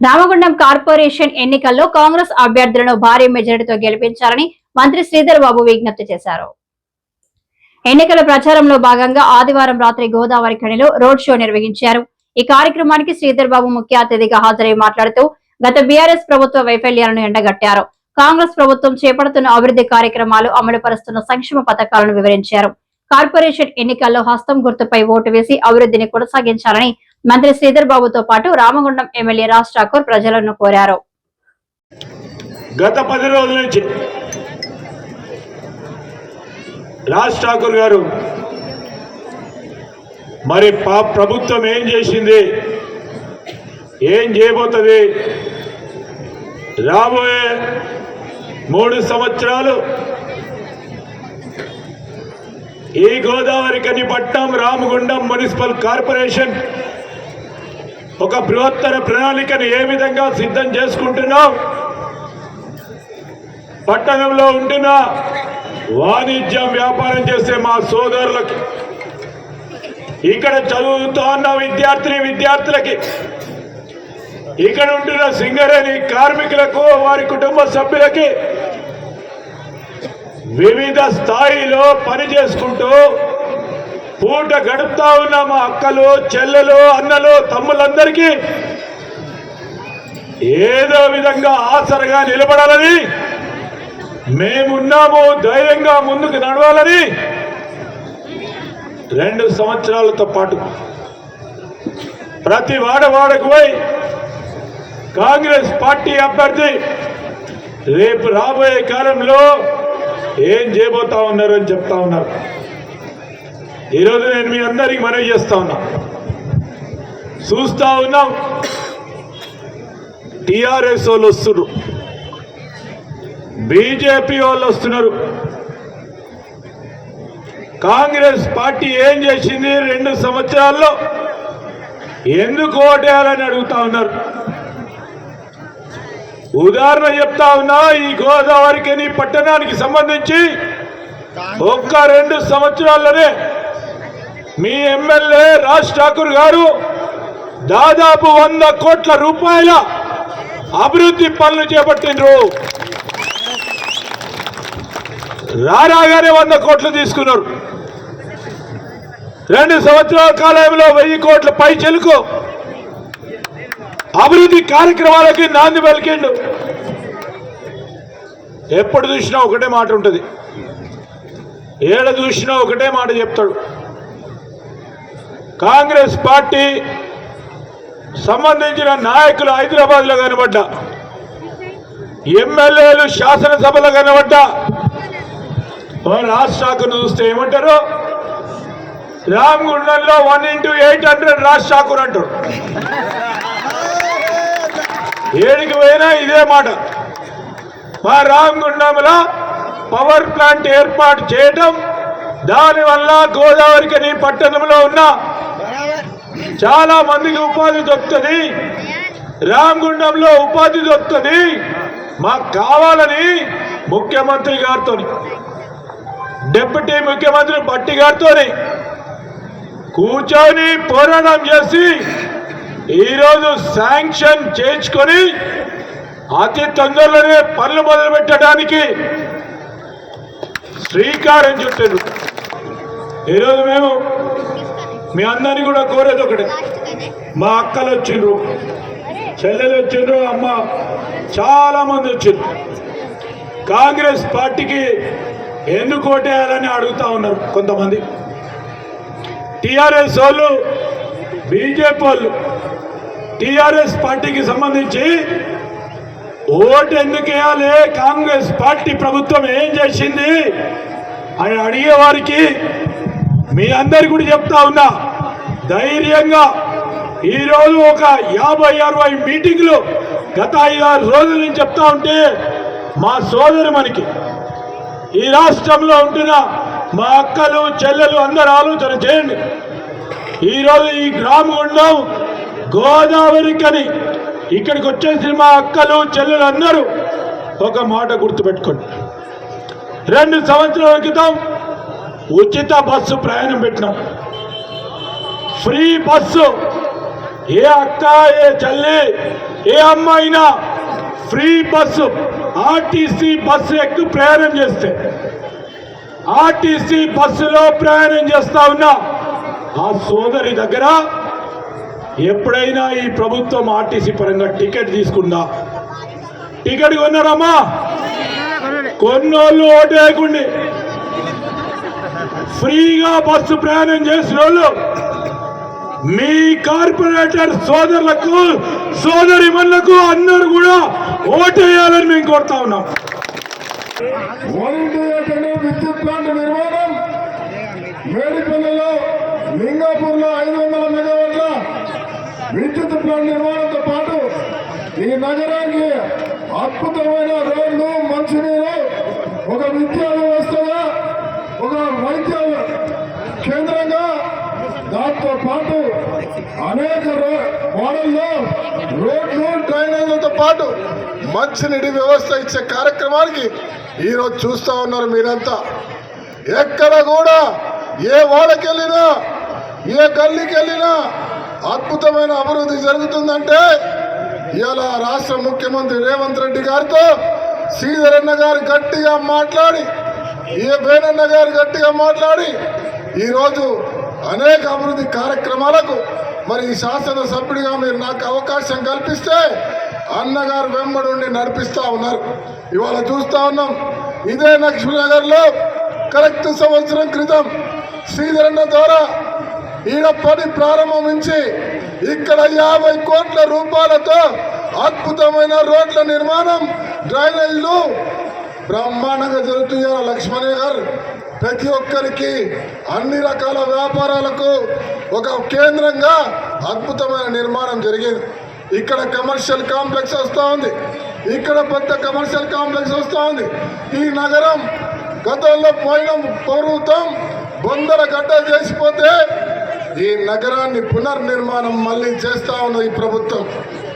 Ramagundam corporation ఎన్నికల్లో కాంగ్రెస్ అభ్యర్థులను భారీ మెజారిటీతో గెలిపించాలని మంత్రి శ్రీధర్ బాబు విజ్ఞప్తి చేశారు. ఎన్నికల ప్రచారంలో భాగంగా ఆదివారం రాత్రి గోదావరి ఖనిలో రోడ్ షో నిర్వహించారు. ఈ కార్యక్రమానికి శ్రీధర్ బాబు ముఖ్య అతిథిగా హాజరై మాట్లాడుతూ గత బీఆర్ఎస్ ప్రభుత్వ వైఫల్యాలను ఎండగట్టారు. కాంగ్రెస్ ప్రభుత్వం చేపడుతున్న అభివృద్ధి కార్యక్రమాలు, అమలు పరుస్తున్న సంక్షేమ పథకాలను వివరించారు. కార్పొరేషన్ ఎన్నికల్లో హస్తం గుర్తుపై ఓటు వేసి అభివృద్ధిని కొనసాగించాలని మంత్రి శ్రీధర్ బాబుతో పాటు రామగుండం ఎమ్మెల్యే రాజ్ ఠాకూర్ ప్రజలను కోరారు. గత 10 రోజుల నుంచి రాజ్ ఠాకూర్ గారు మరి ప్రభుత్వం ఏం చేసింది, ఏం చేయబోతుంది, రాబోయే 3 సంవత్సరాలు ఈ గోదావరి కనిపట్నం రామగుండం మున్సిపల్ కార్పొరేషన్ ఒక బృహత్తర ప్రణాళికను ఏ విధంగా సిద్ధం చేసుకుంటున్నాం, పట్టణంలో ఉంటున్న వాణిజ్యం వ్యాపారం చేసే మా సోదరులకి, ఇక్కడ చదువుతున్న విద్యార్థులకి, ఇక్కడ ఉంటున్న సింగరేణి కార్మికులకు, వారి కుటుంబ సభ్యులకి, వివిధ స్థాయిలో పని చేసుకుంటూ పూట గడుపుతా ఉన్న మా అక్కలు, చెల్లెలు, అన్నలు, తమ్ములందరికీ ఏదో విధంగా ఆసరగా నిలబడాలని, మేమున్నాము, ధైర్యంగా ముందుకు నడవాలని 2 సంవత్సరాలతో పాటు ప్రతి వాడవాడకు పోయి కాంగ్రెస్ పార్టీ అభ్యర్థి రేపు రాబోయే కాలంలో ఏం చేయబోతా ఉన్నారు అని చెప్తా ఉన్నారు. ఈరోజు నేను మీ అందరికి మనవి చేస్తా ఉన్నా, చూస్తా ఉన్నాం టిఆర్ఎస్ వాళ్ళు వస్తున్నారు, బీజేపీ వాళ్ళు వస్తున్నారు. కాంగ్రెస్ పార్టీ ఏం చేసింది 2 సంవత్సరాల్లో, ఎందుకు ఓటేయాలని అడుగుతా ఉన్నారు. ఉదాహరణ చెప్తా ఉన్నా, ఈ గోదావరికి పట్టణానికి సంబంధించి ఒక్క 2 సంవత్సరాల్లోనే మీ ఎమ్మెల్యే రాజ్ ఠాకూర్ గారు దాదాపు 100 కోట్ల రూపాయల అభివృద్ధి పనులు చేపట్టిండ్రు. రాగానే 100 కోట్లు తీసుకున్నారు. 2 సంవత్సరాల కాలంలో 1000 కోట్ల పై చెలుకు అభివృద్ధి కార్యక్రమాలకి నాంది పలికిండు. ఎప్పుడు చూసినా ఒకటే మాట ఉంటుంది, ఏడ చూసినా ఒకటే మాట చెప్తాడు. కాంగ్రెస్ పార్టీ సంబంధించిన నాయకులు హైదరాబాద్లో కనబడ్డా, ఎమ్మెల్యేలు శాసనసభలో కనబడ్డా, రాజ్ ఠాకూర్ చూస్తే ఏమంటారు, రామగుండంలో 1x800 రాజ్ ఠాకూర్ అంటారు. ఏడికి పోయినా ఇదే మాట. మా రామగుండంలో పవర్ ప్లాంట్ ఏర్పాటు చేయడం, దానివల్ల గోదావరికి పట్టణంలో ఉన్న చాలా మందికి ఉపాధి దొరుకుతుంది, రామగుండంలో ఉపాధి దొరుకుతుంది, మాకు కావాలని ముఖ్యమంత్రి గారితో, డిప్యూటీ ముఖ్యమంత్రి భట్టి గారితో కూర్చొని పోరాటం చేసి ఈరోజు శాంక్షన్ చేయించుకొని అతి తొందరలోనే పనులు మొదలు పెట్టడానికి శ్రీకారం చుట్టారు. ఈరోజు మేము మీ అందరినీ కూడా కోరేది ఒకటే, మా అక్కలు వచ్చిండ్రు, చెల్లెలు వచ్చిండ్రు, అమ్మ చాలా మంది వచ్చిండ్రు. కాంగ్రెస్ పార్టీకి ఎందుకు ఓటేయాలని అడుగుతా ఉన్నారు కొంతమంది. టిఆర్ఎస్ వాళ్ళు, బీజేపీ వాళ్ళు టిఆర్ఎస్ పార్టీకి సంబంధించి ఓటు ఎందుకు వేయాలి, కాంగ్రెస్ పార్టీ ప్రభుత్వం ఏం చేసింది అని అడిగే వారికి మీ అందరికి కూడా చెప్తా ఉన్నా, ధైర్యంగా ఈరోజు ఒక 50-60 మీటింగ్లు గత 5-6 రోజుల నుంచి చెప్తా ఉంటే మా సోదరు మనకి ఈ రాష్ట్రంలో ఉంటున్న మా అక్కలు, చెల్లెలు అందరూ ఆలోచన చేయండి. ఈరోజు ఈ రామగుండం గోదావరికని ఇక్కడికి వచ్చేసి మా అక్కలు, చెల్లెలు అందరూ ఒక మాట గుర్తుపెట్టుకోండి, 2 సంవత్సరాల క్రితం ఉచిత బస్సు ప్రయాణం పెట్టినాం, ఫ్రీ బస్సు ఏ అక్క, ఏ చెల్లి, ఏ అమ్మాయినా ఫ్రీ బస్సు ఆర్టీసీ బస్సు ఎక్కి ప్రయాణం చేస్తే, ఆర్టీసీ బస్సులో ప్రయాణం చేస్తా ఉన్నా ఆ సోదరి దగ్గర ఎప్పుడైనా ఈ ప్రభుత్వం ఆర్టీసీ పరంగా టికెట్ తీసుకుందా? టికెట్ కొన్నారమ్మా? కొన్నోళ్ళు ఓటు వేయకుండా ఫ్రీగా బస్సు ప్రయాణం చేసిన వాళ్ళు మీ కార్పొరేటర్ సోదరులకు, సోదరిమణులకు అందరూ కూడా ఓటు వేయాలని మేము కోరుతా ఉన్నాం. విద్యుత్ ప్లాంట్ నిర్మాణం మేడిపల్లిలో, లింగాపూర్లో 500 మెగావాట్ల విద్యుత్ ప్లాంట్ నిర్మాణంతో పాటు ఈ నగరానికి అద్భుతమైన రోడ్లు, మంచినీరు, ఒక విద్యా వ్యవస్థగా, ఒక వైద్య కేంద్రంగా, దాంతో పాటు అనేక మోడల్లో రోడ్లు, డ్రైనేజీలతో పాటు మంచినీటి వ్యవస్థ ఇచ్చే కార్యక్రమానికి ఈరోజు చూస్తూ ఉన్నారు మీరంతా. ఎక్కడ కూడా ఏ వాడకి వెళ్ళినా, ఏ గల్లీకి వెళ్ళినా అద్భుతమైన అభివృద్ధి జరుగుతుందంటే ఇలా రాష్ట్ర ముఖ్యమంత్రి రేవంత్ రెడ్డి గారితో శ్రీధరన్న గారు గట్టిగా మాట్లాడి, ఏ బేనన్న గారు గట్టిగా మాట్లాడి ఈరోజు అనేక అభివృద్ధి కార్యక్రమాలకు మరి ఈ శాసనసభ్యుడిగా మీరు నాకు అవకాశం కల్పిస్తే అన్నగారు వెంబడి నడిపిస్తూ ఉన్నారు. ఇవాళ చూస్తూ ఉన్నాం, ఇదే లక్ష్మీనగర్లో కరెక్ట్ సంవత్సరం క్రితం శ్రీధరన్న ద్వారా ఈడ పని ప్రారంభించి ఇక్కడ 50 కోట్ల రూపాయలతో అద్భుతమైన రోడ్ల నిర్మాణం, డ్రైనేజీలు బ్రహ్మాండంగా జరుగుతున్నాయి. లక్ష్మణ్ ప్రతి ఒక్కరికి అన్ని రకాల వ్యాపారాలకు ఒక కేంద్రంగా అద్భుతమైన నిర్మాణం జరిగింది. ఇక్కడ కమర్షియల్ కాంప్లెక్స్ వస్తూ ఉంది, ఇక్కడ పెద్ద కమర్షియల్ కాంప్లెక్స్ వస్తూ ఉంది. ఈ నగరం గతంలో పోయిన ప్రభుత్వం బొందర గడ్డ చేసిపోతే ఈ నగరాన్ని పునర్నిర్మాణం మళ్ళీ చేస్తా ఉన్న ఈ ప్రభుత్వం.